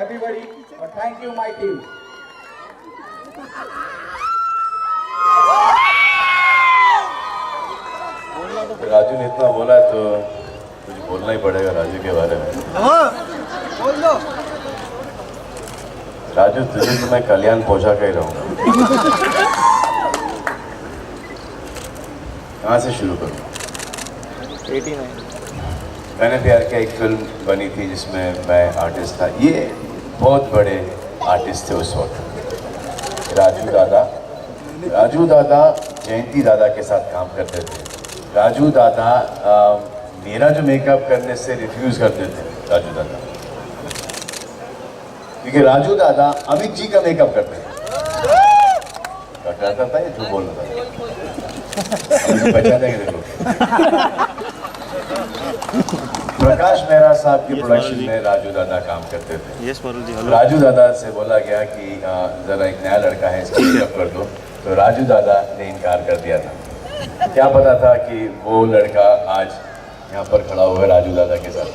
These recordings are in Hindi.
everybody, and thank you, my team. Raju ने इतना बोला है तो कुछ बोलना ही पड़ेगा राजू के बारे में। बोल दो। राजू तुझे तो मैं कल्याण पहुंचा के ही रहूंगा। कहाँ से शुरू करूँ? 89 मैंने प्यार किया एक फिल्म बनी थी जिसमें मैं आर्टिस्ट था। ये बहुत बड़े आर्टिस्ट थे उस वक्त। राजू दादा जयंती दादा के साथ काम करते थे। राजू दादा मेरा जो मेकअप करने से रिफ्यूज करते थे राजू दादा, क्योंकि राजू दादा अमित जी का मेकअप करते थे। करता था ये जो बोल रहा था बचा देंगे देखो। प्रकाश मेहरा साहब की प्रोडक्शन में राजू दादा काम करते थे। राजू दादा से बोला गया कि जरा एक नया लड़का है इसको मेकअप कर दो, तो राजू दादा ने इनकार कर दिया था। क्या पता था कि वो लड़का आज यहाँ पर खड़ा हुआ है राजू दादा के साथ।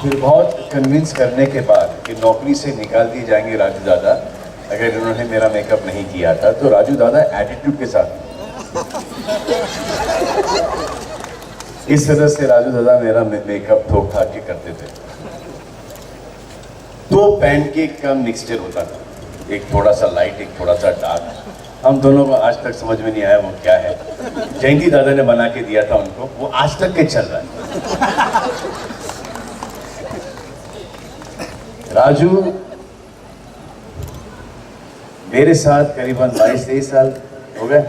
फिर बहुत कन्विंस करने के बाद कि नौकरी से निकाल दिए जाएंगे राजू दादा अगर इन्होंने मेरा मेकअप नहीं किया था, तो राजू दादा एटीट्यूड के साथ इस तरह से राजू दादा मेरा मेकअप ठोक ठाक के करते थे। दो पैनकेक का मिक्सचर होता था, एक थोड़ा सा लाइट एक थोड़ा सा डार्क। हम दोनों को आज तक समझ में नहीं आया वो क्या है। जयंती दादा ने बना के दिया था उनको, वो आज तक के चल रहा है। राजू मेरे साथ करीबन 22-23 साल हो गए।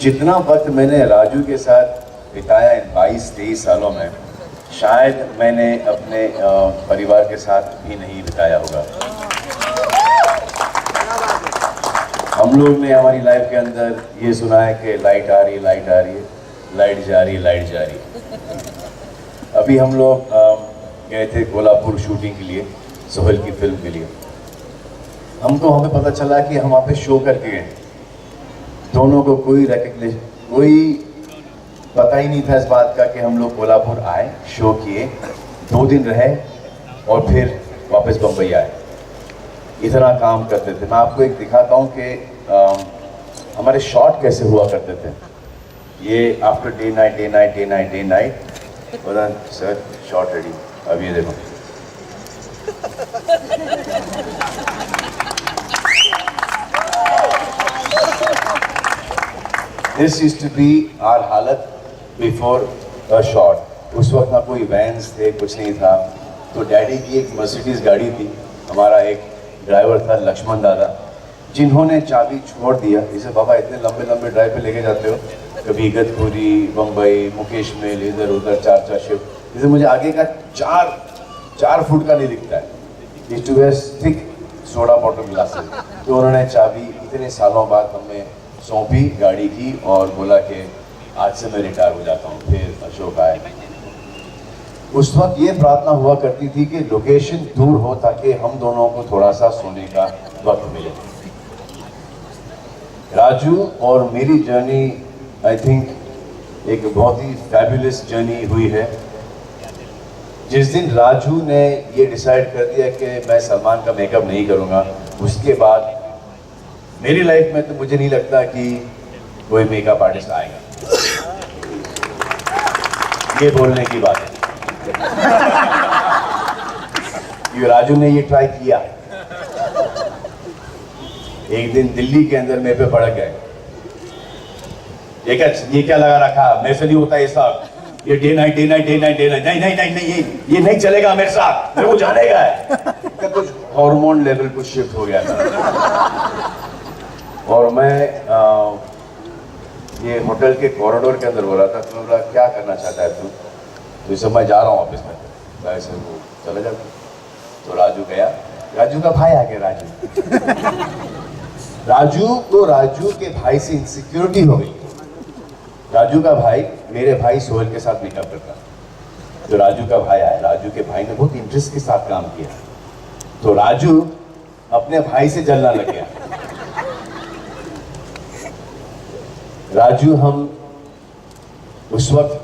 जितना वक्त मैंने राजू के साथ बिताया इन 22-23 सालों में शायद मैंने अपने परिवार के साथ भी नहीं बिताया होगा। हम लोग ने हमारी लाइफ के अंदर ये सुना है कि लाइट आ रही है, लाइट आ रही है, लाइट जा रही है, लाइट जा रही है। अभी हम लोग गए थे कोल्हापुर शूटिंग के लिए, सोहेल की फिल्म के लिए। हमको हमें पता चला कि हम वहाँ पे शो करके गए। दोनों को कोई रिकग्निशन, कोई पता ही नहीं था इस बात का कि हम लोग कोल्हापुर आए, शो किए, 2 दिन रहे और फिर वापस बम्बई आए। इतना काम करते थे। मैं आपको एक दिखाता हूँ कि हमारे शॉट कैसे हुआ करते थे। ये after day night day night day night day night बोला सर शॉट रेडी। अब ये देखो this used to be our हालत बिफोर अ शॉट। उस वक्त ना कोई वैन्स थे, कुछ नहीं था। तो डैडी की एक मर्सिडीज गाड़ी थी, हमारा एक ड्राइवर था लक्ष्मण दादा, जिन्होंने चाबी छोड़ दिया। इसे बाबा इतने लंबे लंबे ड्राइव पे लेके जाते हो, कभी इगतपुरी, बम्बई, मुकेश मेल, इधर उधर 4 शिफ्ट। जैसे मुझे आगे का 4 फुट का नहीं दिखता है। Used to wear thick soda bottle glasses. तो उन्होंने चाबी इतने सालों बाद हमें सौंपी गाड़ी की और बोला कि आज से मैं रिटायर हो जाता हूँ। फिर अशोक आए। उस वक्त ये प्रार्थना हुआ करती थी कि लोकेशन दूर हो ताकि हम दोनों को थोड़ा सा सोने का वक्त मिले। राजू और मेरी जर्नी आई थिंक एक बहुत ही फैबुलस जर्नी हुई है। जिस दिन राजू ने ये डिसाइड कर दिया कि मैं सलमान का मेकअप नहीं करूँगा, उसके बाद मेरी लाइफ में तो मुझे नहीं लगता कि कोई मेकअप आर्टिस्ट आएगा। ये बोलने की बात है। राजू ने ये ट्राई किया। एक दिन दिल्ली के अंदर मेरे पे भड़क गए। ये क्या लगा रखा, मेरे से नहीं होता ये सब, ये day night day night day night day night, नहीं नहीं नहीं नहीं ये नहीं चलेगा मेरे साथ, मेरे को जाने का है। क्या कुछ हार्मोन लेवल कुछ शिफ्ट हो गया था। और मैं ये होटल के कॉरिडोर के अंदर हो रहा था। तो मैं बोला क्या करना चाहता है तू? तो इस समय जा रहा हूँ ऑफिस में। वैसे वो चले जाते। तो राजू गया, राजू का भाई आ गया। राजू के भाई से इनसिक्योरिटी हो गई। राजू का भाई मेरे भाई सोहेल के साथ मेकअप करता। तो राजू का भाई आया, राजू के भाई ने बहुत इंटरेस्ट के साथ काम किया। तो राजू अपने भाई से जलना लग गया। राजू हम उस वक्त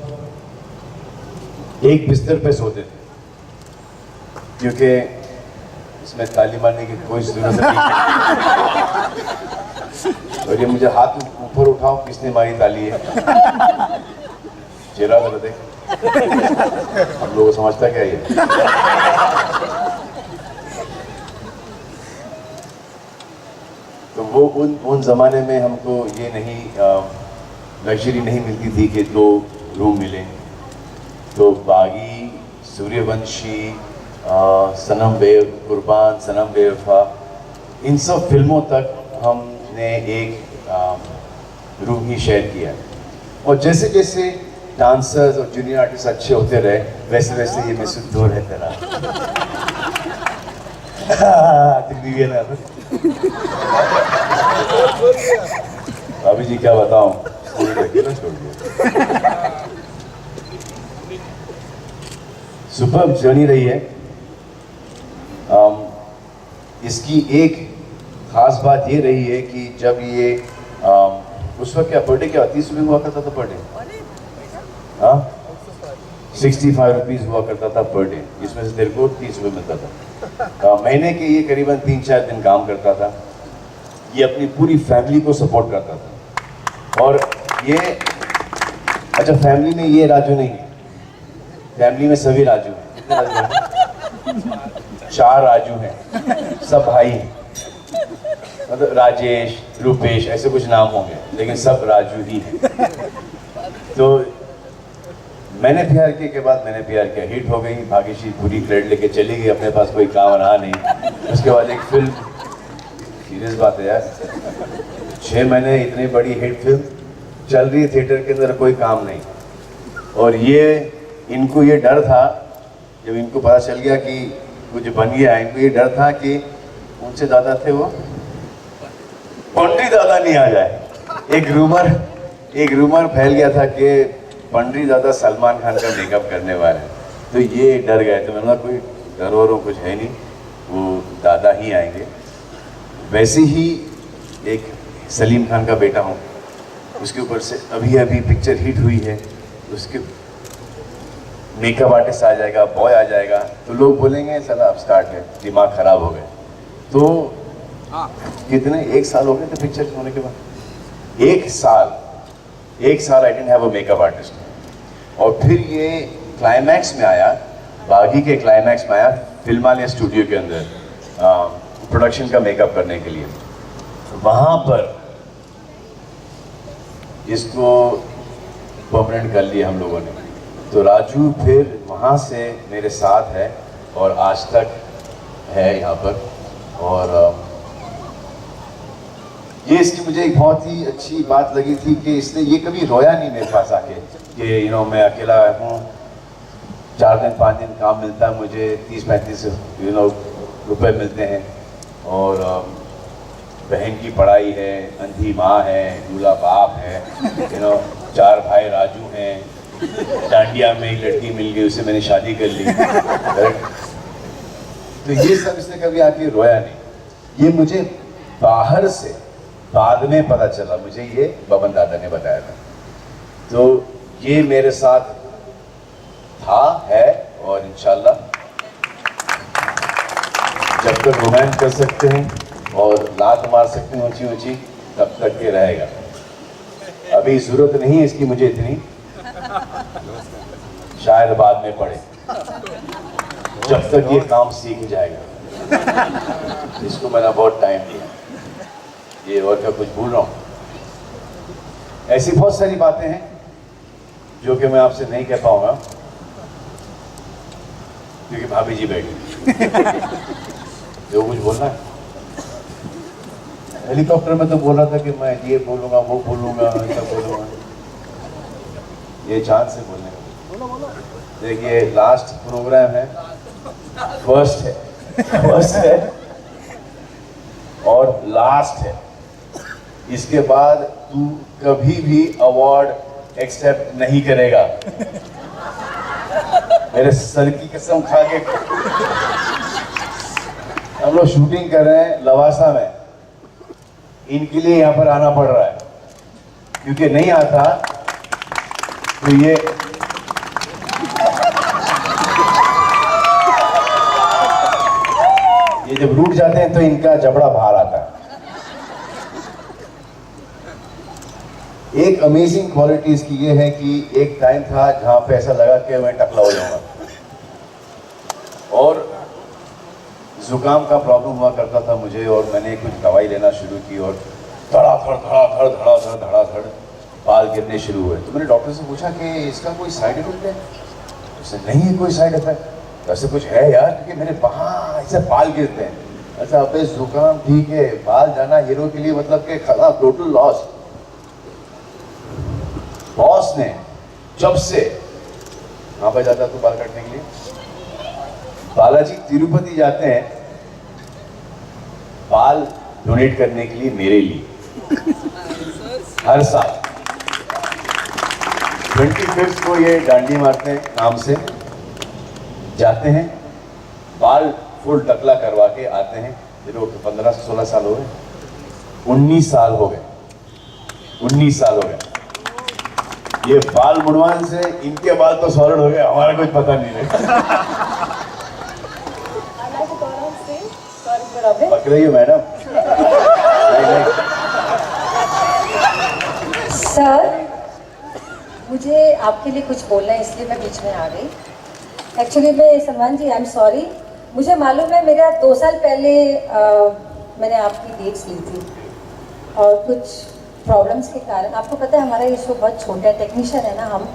एक बिस्तर पे सोते थे क्योंकि इसमें ताली मारने की कोई जरूरत नहीं। और ये मुझे हाथ ऊपर उठाओ, किसने मारी ताली है? चेहरा कर दे, हम लोग को समझता क्या ये? तो वो उन जमाने में हमको ये नहीं लग्जरी नहीं मिलती थी कि 2 रूम मिले। तो बागी, सूर्यवंशी, सनम कुर्बान, सनम बेवफा, इन सब फिल्मों तक हमने एक रूम ही शेयर किया। और जैसे जैसे डांसर्स और जूनियर आर्टिस्ट अच्छे होते रहे, वैसे वैसे ये महसूस दूर रहता रहा। अभी जी क्या बताऊं, छोड़ दिया। सुपर जर्नी रही है। इसकी एक खास बात ये रही है कि जब ये उस वक्त क्या बर्थडे क्या 30 रुपये हुआ करता था पर डे, हाँ 65 रुपीज़ हुआ करता था पर डे, इसमें से तेरे को 30 रुपये मिलता था। महीने के ये करीबन 3-4 दिन काम करता था। ये अपनी पूरी फैमिली को सपोर्ट करता था। और ये अच्छा, फैमिली में ये राजू नहीं है, फैमिली में सभी राजू हैं। कितने राजू हैं? 4 राजू हैं, सब भाई हैं। मतलब राजेश, रूपेश ऐसे कुछ नाम होंगे, लेकिन सब राजू ही हैं। तो मैंने प्यार किए के बाद मैंने प्यार किया, हिट हो गई, भाग्यश्री पूरी क्रेडिट लेके चली गई, अपने पास कोई काम रहा नहीं। उसके बाद एक फिल्म, सीरियस बात है यार, 6 महीने इतनी बड़ी हिट फिल्म चल रही है थिएटर के अंदर, कोई काम नहीं। और ये इनको ये डर था, जब इनको पता चल गया कि कुछ बन गया, इनको ये डर था कि उनसे ज़्यादा थे वो पंडित दादा नहीं आ जाए। एक रूमर फैल गया था कि पंडित दादा सलमान खान का मेकअप करने वाले हैं। तो ये डर गए। तो मैंने कहा कोई डर और कुछ है नहीं, वो दादा ही आएंगे। वैसे ही एक सलीम खान का बेटा हूँ, उसके ऊपर से अभी पिक्चर हिट हुई है, उसके मेकअप आर्टिस्ट आ जाएगा, बॉय आ जाएगा, तो लोग बोलेंगे साला अब स्टार्ट है, दिमाग खराब हो गए। तो कितने 1 साल हो गए थे पिक्चर होने के बाद, 1 साल I didn't have a makeup artist. और फिर ये क्लाइमैक्स में आया, बागी के क्लाइमैक्स में आया फिल्मालिया स्टूडियो के अंदर प्रोडक्शन का मेकअप करने के लिए। वहाँ पर इसको परमानेंट कर लिया हम लोगों ने। तो राजू फिर वहाँ से मेरे साथ है और आज तक है यहाँ पर। और ये इसकी मुझे एक बहुत ही अच्छी बात लगी थी कि इसने ये कभी रोया नहीं मेरे पास आके कि मैं अकेला हूँ, 4 दिन 5 दिन काम मिलता है मुझे, 30-35 रुपए मिलते हैं, और बहन की पढ़ाई है, अंधी माँ है, दूल्हा बाप है, 4 भाई राजू हैं, डांडिया में एक लड़की मिल गई, उससे मैंने शादी कर ली। तो ये सब इसने कभी आके रोया नहीं। ये मुझे बाहर से बाद में पता चला, मुझे ये बबन दादा ने बताया था। तो ये मेरे साथ था, है, और इंशाल्लाह जब तक रोमांस कर सकते हैं और लात मार सकते हैं ऊंची ऊंची, तब तक के रहेगा। अभी जरूरत नहीं है इसकी मुझे इतनी, शायद बाद में पड़े, जब तक ये काम सीख जाएगा। इसको मैंने बहुत टाइम दिया। ये और क्या कुछ भूल रहा हूँ? ऐसी बहुत सारी बातें हैं जो कि मैं आपसे नहीं कह पाऊंगा क्योंकि भाभी जी बैठी। जो कुछ बोलना है, हेलीकॉप्टर में तो बोल रहा था कि मैं ये बोलूंगा, वो बोलूंगा, ऐसा बोलूंगा। ये चांद से बोलने का। देखिए लास्ट प्रोग्राम है, फर्स्ट है और लास्ट है। इसके बाद तू कभी भी अवार्ड एक्सेप्ट नहीं करेगा, मेरे सर की कसम खा के। हम लोग शूटिंग कर रहे हैं लवासा में, इनके लिए यहाँ पर आना पड़ रहा है क्योंकि नहीं आता तो ये जब रूठ जाते हैं तो इनका जबड़ा बाहर आता है। एक अमेजिंग क्वालिटी इसकी ये है कि एक टाइम था जहां पे ऐसा लगा कि मैं टकला हो जाऊंगा और जुकाम का प्रॉब्लम हुआ करता था मुझे, और मैंने कुछ दवाई लेना शुरू की और धड़ाधड़ बाल गिरने शुरू हुए। तो मैंने डॉक्टर से पूछा कि इसका कोई साइड इफेक्ट है? उसने नहीं है कोई साइड इफेक्ट। ऐसे कुछ है यार, क्योंकि मेरे वहाँ ऐसे बाल गिरते हैं। अच्छा अबे जुकाम ठीक है, बाल जाना हीरो के लिए मतलब कि खराब, टोटल लॉस। बॉस ने जब से वहां पर जाता तो बाल काटने के लिए, बालाजी तिरुपति जाते हैं बाल डोनेट करने के लिए मेरे लिए हर साल 25 को ये डांडी मारते हैं नाम से जाते हैं, बाल फुल टकला करवा के आते हैं। चलो 15 से 16 साल हो गए, 19 साल हो गए, 19 साल हो गए। ये बाल मुड़वाने से इनके बाल तो सॉलिड हो गए, हमारा कुछ पता नहीं है। पक रही हो मैडम? सर मुझे आपके लिए कुछ बोलना है, इसलिए मैं बीच में आ गई। एक्चुअली मैं सलमान जी आई एम सॉरी, मुझे मालूम है मेरा 2 साल पहले मैंने आपकी डेट्स ली थी और कुछ प्रॉब्लम्स के कारण, आपको पता है हमारा ये शो बहुत छोटा है, टेक्नीशियन है ना हम,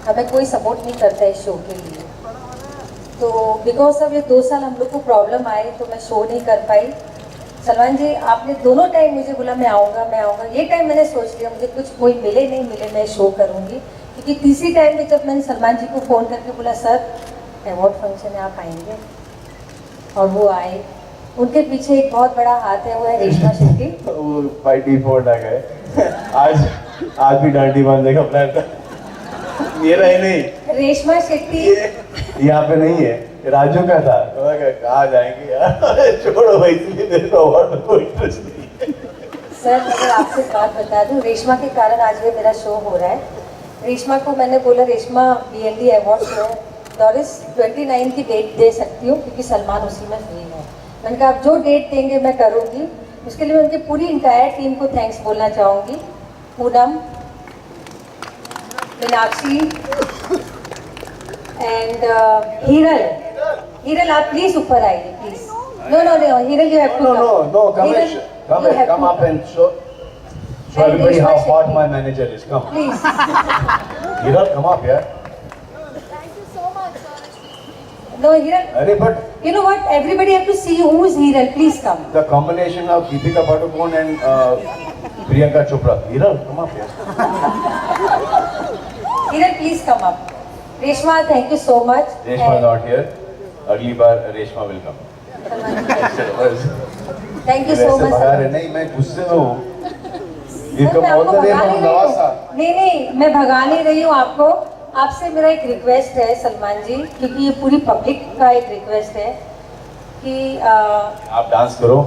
हमें कोई सपोर्ट नहीं करता इस शो के लिए। तो बिकॉज ऑफ ये 2 साल हम लोग को प्रॉब्लम आए तो मैं शो नहीं कर पाई। सलमान जी आपने दोनों टाइम मुझे बोला मैं आऊँगा मैं आऊँगा, ये टाइम मैंने सोच लिया मुझे कुछ कोई मिले नहीं मिले मैं शो करूँगी, क्योंकि तीसरी टाइम में जब मैंने सलमान जी को फ़ोन करके बोला सर अवार्ड फंक्शन है आप आएंगे, और वो आए। उनके पीछे एक बहुत बड़ा हाथ है, वो है रेशमा शेट्टी। वो बाय डिफॉल्ट आ गए। आज भी डांडी बांधने का प्लान था मेरा ही नहीं, रेशमा शेट्टी यहाँ पे नहीं है, राजू का था। तो मैं कहा जाएंगे यार, छोड़ो भाई, इसलिए मेरे को अवार्ड में कोई इंटरेस्ट नहीं है। सर अगर आपसे बात बता दूं, रेशमा के कारण आज ये मेरा शो हो रहा है। रेशमा को मैंने बोला रेशमा BND अवार्ड शो है, डॉरिस 29 की डेट दे सकती हूँ क्योंकि सलमान उसी में फ्री है। मैंने कहा आप जो डेट देंगे मैं करूँगी। उसके लिए मैं उनकी पूरी इंटायर टीम को थैंक्स बोलना चाहूँगी। पूनम, मीनाक्षी एंड हीरल आप प्लीज ऊपर आइए please. No Hiral you have to No, come up and show everybody how hot my manager is. Come. Please. Hiral, come up here. No Hiral, अरे but you know what, everybody have to see who is Hiral, please come. the combination of Deepika Padukone and Priyanka Chopra. Hiral, come up here. Hiral please come up. Reshma thank you so much. Reshma not here. अगली बार Reshma will come. Thank you so वैसे मच। भगा रहे नहीं, मैं गुस्से में हूँ। ये सर, मैं आपको कम भगा नहीं रही नवासा। हूँ। नहीं मैं भगा नहीं रही हूँ आपको। आपसे मेरा एक रिक्वेस्ट है सलमान जी, क्योंकि ये पूरी पब्लिक का एक रिक्वेस्ट है कि आप डांस करो।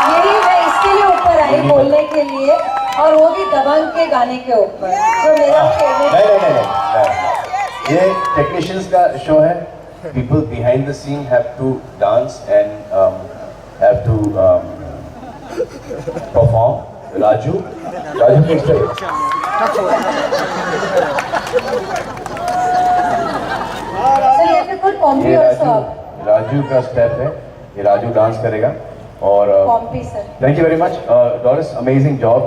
मेरी मैं इसके लिए ऊपर आई बोलने के लिए, और वो भी दबंग के गाने के ऊपर जो मेरा फेवरेट। नहीं, ये टेक्नीशियंस का शो है। People behind the scene have to dance and have to perform. Raju please tell us. So you have to put Pompey ये also. राजू का स्टेप है, ये राजू डांस करेगा। और Pompey sir. Thank you very much Doris, amazing job.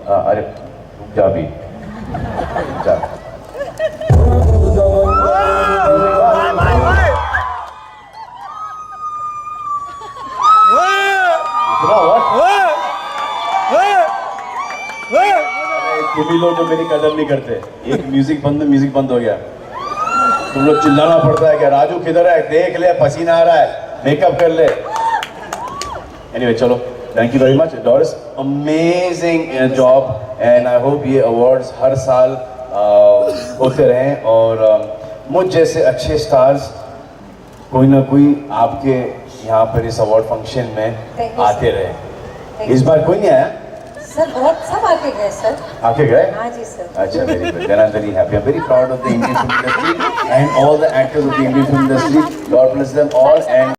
अरे रुक जा भी जा। तुम लोग जो मेरी कदर नहीं करते, एक म्यूजिक बंद हो गया, तुम लोग चिल्लाना पड़ता है कि राजू किधर है, देख ले पसीना आ रहा है, मेकअप कर ले। एनीवे चलो, thank you very much Doris, amazing job and I hope ये अवार्ड्स हर साल होते रहें और मुझ जैसे अच्छे स्टार्स कोई ना कोई आपके यहाँ पर इस अवार्ड फंक्शन में आते रहे। इस बार कोई नहीं आया सर? बहुत सब आके गए सर। आके गए? हाँ जी सर। अच्छा, very good, then I am very happy, I am very proud of the Indian film industry and all the actors of the Indian film industry. God bless them all, and